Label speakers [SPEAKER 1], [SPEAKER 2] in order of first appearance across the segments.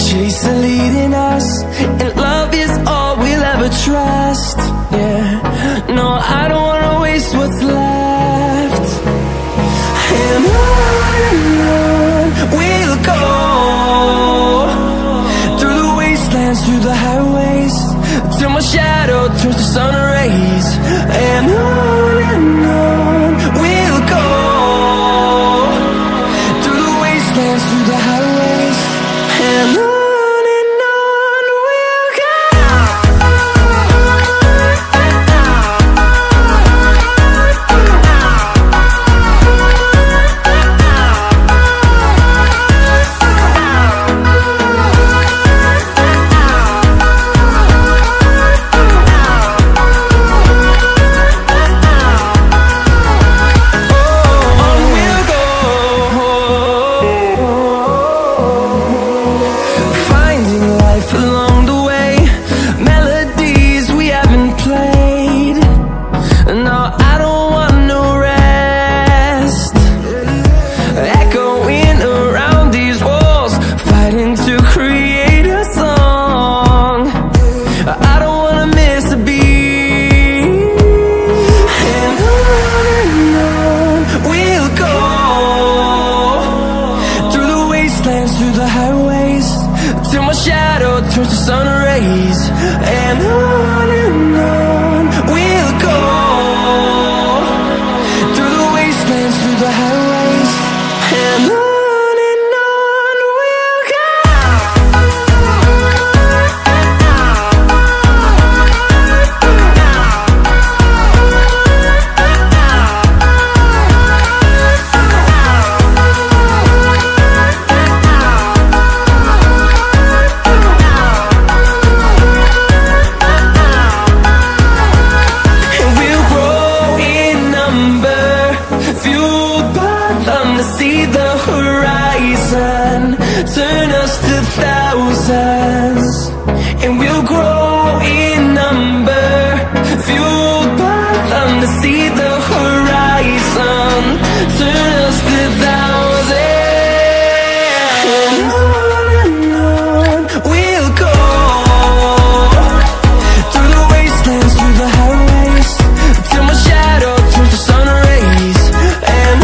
[SPEAKER 1] chase the leading us, and love is all we'll ever trust. Yeah, no, I don't wanna waste what's left. And on we'll go, through the wastelands, through the highways, till my shadow turns to sun rays. And on we'll go, through the wastelands, through the highways, and on we'll go. Through the highways, till my shadow turns to sun rays. And on we'll go, through the wastelands, through the highways, and on we'll go. See the horizon turn us to thousands, and we'll grow in number, fueled by them. To see the horizon turn us to thousands, and on we'll go, through the wastelands, through the highways, till my shadow turns to sun rays. And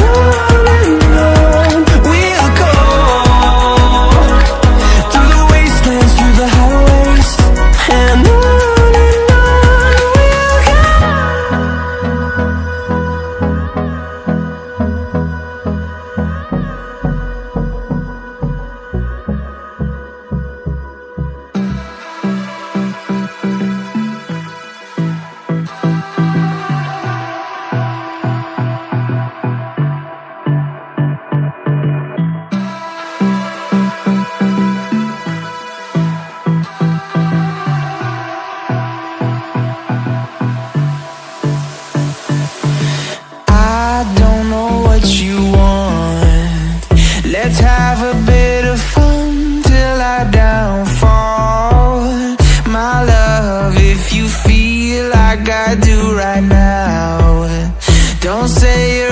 [SPEAKER 1] let's have a bit of fun till I downfall. My love, if you feel like I do right now, don't say you're